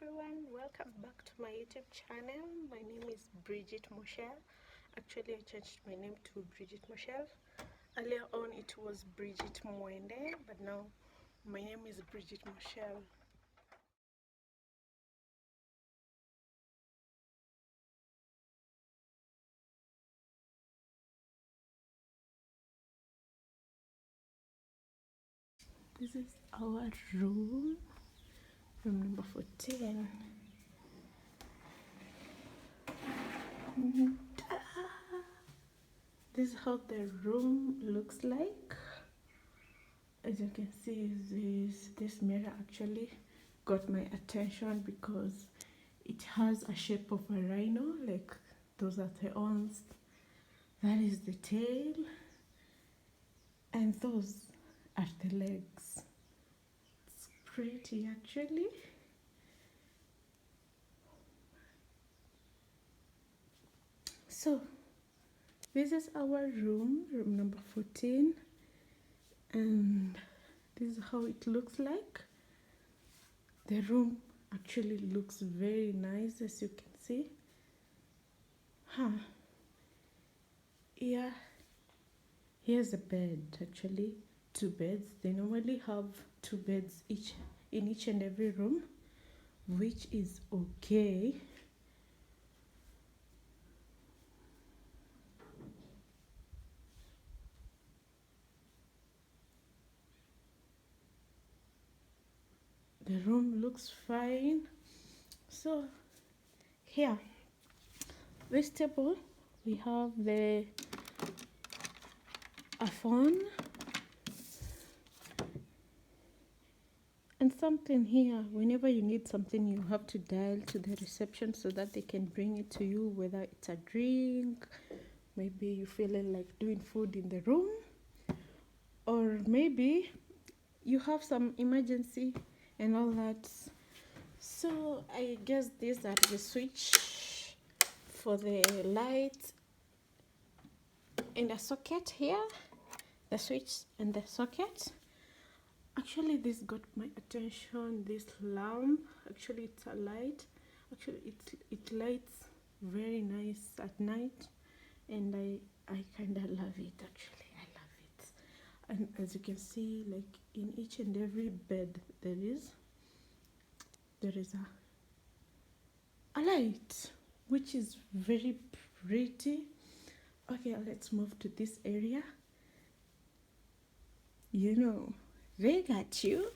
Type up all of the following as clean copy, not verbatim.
everyone, welcome back to my YouTube channel. My name is Bridgit Moshel. Actually, I changed my name to Bridgit Moshel. Earlier on it was Bridgit Mwende, but now my name is Bridgit Moshel. This is our room number 14. This is how the room looks like. As you can see, this mirror actually got my attention because it has a shape of a rhino, like those are the horns, that is the tail, and those are the legs. It's pretty actually. So this is our room number 14, and this is how it looks like. The room actually looks very nice, as you can see. Yeah, here's a bed, actually 2 beds. They normally have 2 beds in each and every room, which is okay. The room looks fine. So here, this table, we have a phone and something here. Whenever you need something, you have to dial to the reception so that they can bring it to you, whether it's a drink, maybe you feeling like doing food in the room, or maybe you have some emergency and all that. So I guess these are the switch for the light in the socket here, the switch and the socket. Actually, this got my attention, this lamp. Actually, it's a light. Actually, it lights very nice at night, and I kind of love it. Actually, I love it. And as you can see, like in each and every bed there is a light, which is very pretty. Okay, let's move to this area. You know, they got you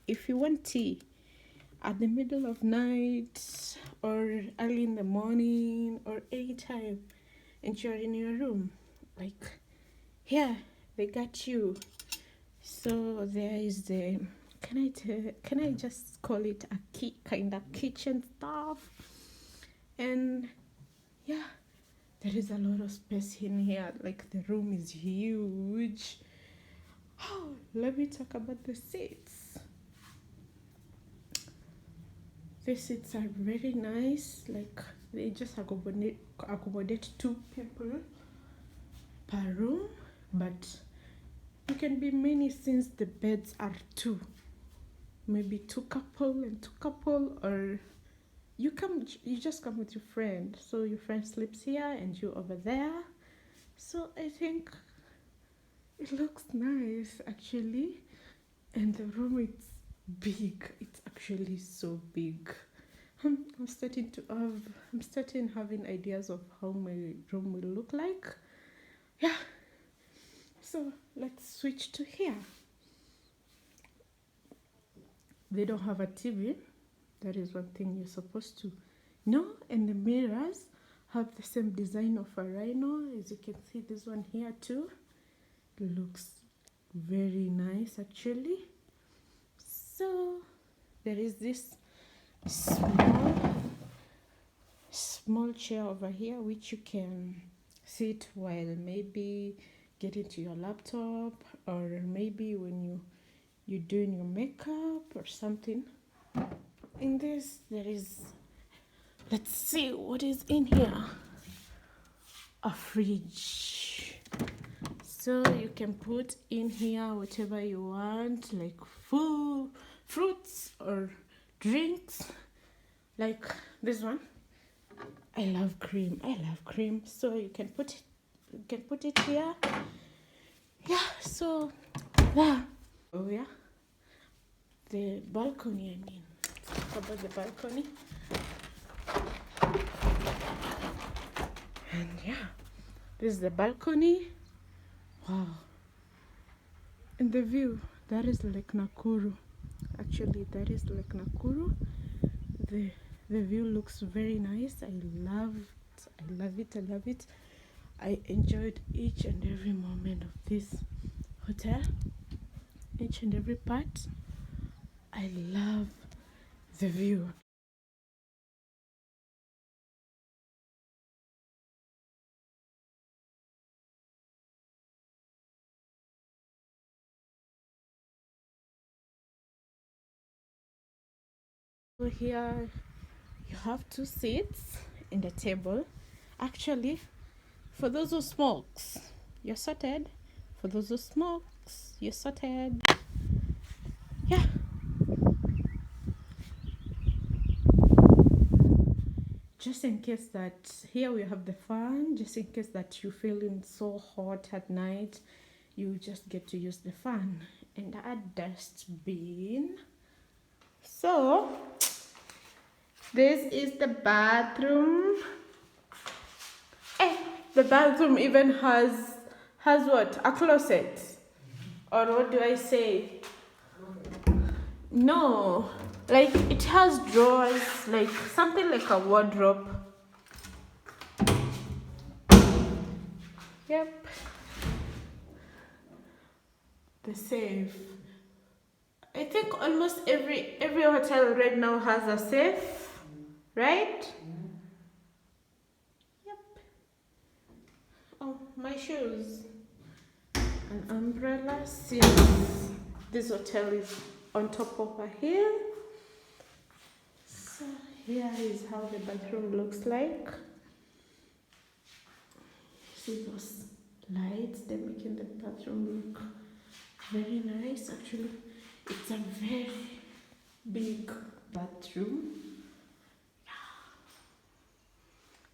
if you want tea at the middle of night or early in the morning or anytime, and you're in your room, like here they got you. So there is the, can I just call it a kind of kitchen stuff, and yeah, there is a lot of space in here. Like the room is huge. Oh, let me talk about the seats. The seats are very nice. Like they just accommodate 2 people per room, but you can be many since the beds are 2. Maybe 2 couple and 2 couple, or you just come with your friend. So your friend sleeps here and you over there. So I think it looks nice actually, and the room is big. It's actually so big. I'm starting having ideas of how my room will look like. Yeah. So let's switch to here. They don't have a TV. That is one thing you're supposed to know. And the mirrors have the same design of a rhino. As you can see, this one here too looks very nice actually. So there is this small chair over here which you can sit while maybe getting to your laptop, or maybe when you're doing your makeup or something. In this there is, let's see what is in here, a fridge. So you can put in here whatever you want, like food, fruits or drinks. Like this one. I love cream. I love cream. So you can put it here. Yeah, so there. Oh yeah. The balcony, I mean. Talk about the balcony. And yeah, this is the balcony. Wow. And the view, that is like Nakuru. Actually, that is like Nakuru. The the view looks very nice. I love it. I love it. I love it. I enjoyed each and every moment of this hotel. Each and every part. I love the view. So here you have two seats in the table. Actually, for those who smokes, you're sorted. For those who smokes, you're sorted. Yeah. Just in case that here we have the fan, just in case that you're feeling so hot at night, you just get to use the fan. And a dustbin. So this is the bathroom. Eh, the bathroom even has what? A closet. Or what do I say? No. Like it has drawers, like something like a wardrobe. Yep. The safe. I think almost every hotel right now has a safe, right? Yep. Oh, my shoes. An umbrella since this hotel is on top of a hill. So here is how the bathroom looks like. See those lights, they're making the bathroom look very nice. Actually, it's a very big bathroom.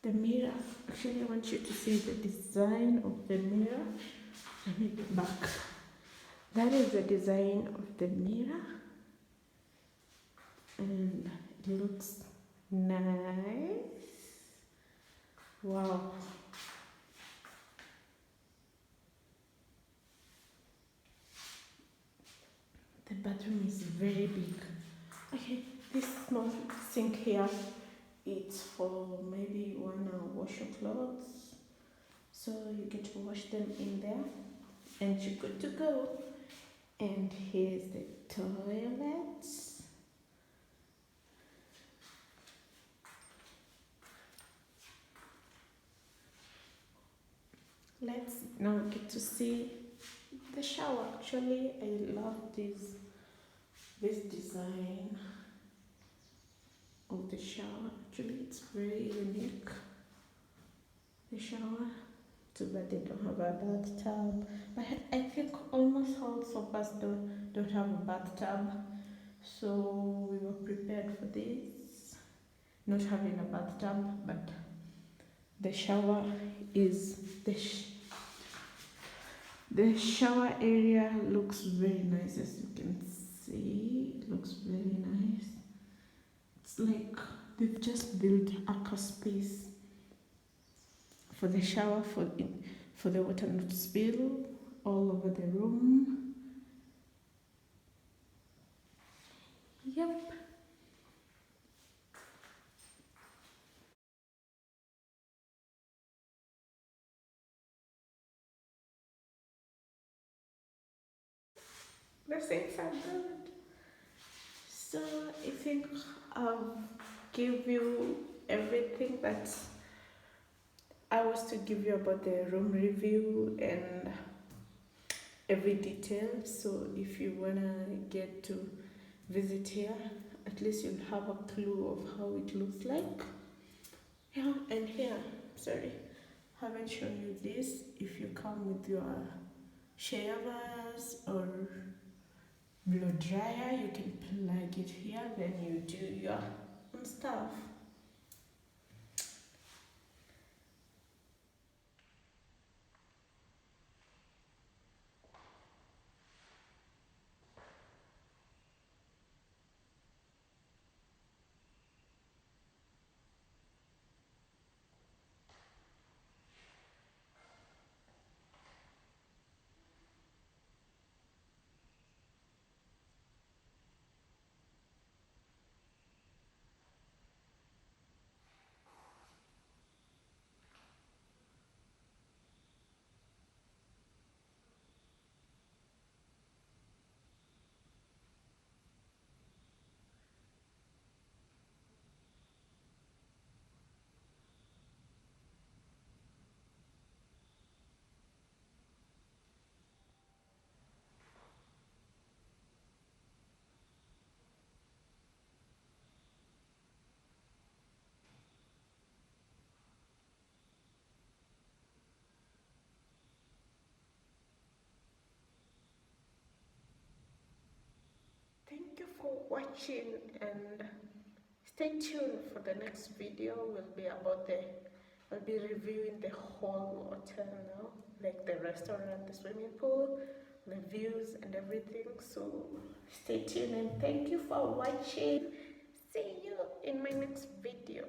The mirror, actually I want you to see the design of the mirror. Let me get back. That is the design of the mirror. And it looks nice. Wow. The bathroom is very big. Okay, this small sink here, it's for maybe you wanna wash your clothes. So you get to wash them in there and you're good to go. And here's the toilet. Let's now get to see the shower. Actually, I love this design of the shower. Actually, it's very unique. The shower. Too bad they don't have a bathtub. But I think almost all sofas don't have a bathtub. So we were prepared for this. Not having a bathtub, but the shower is the shower area looks very nice, as you can see. It looks very nice. It's like they've just built a space for the shower for the water not to spill all over the room. Yep. The things are good. So I think I'll give you everything that I was to give you about the room review and every detail. So if you wanna get to visit here, at least you'll have a clue of how it looks like. Yeah, and here, sorry, haven't shown you this. If you come with your shavers or blow dryer, you can plug it here, then you do your and stuff. Thank you for watching, and stay tuned for the next video. We'll be reviewing the whole hotel now, like the restaurant, the swimming pool, the views and everything. So stay tuned and thank you for watching. See you in my next video.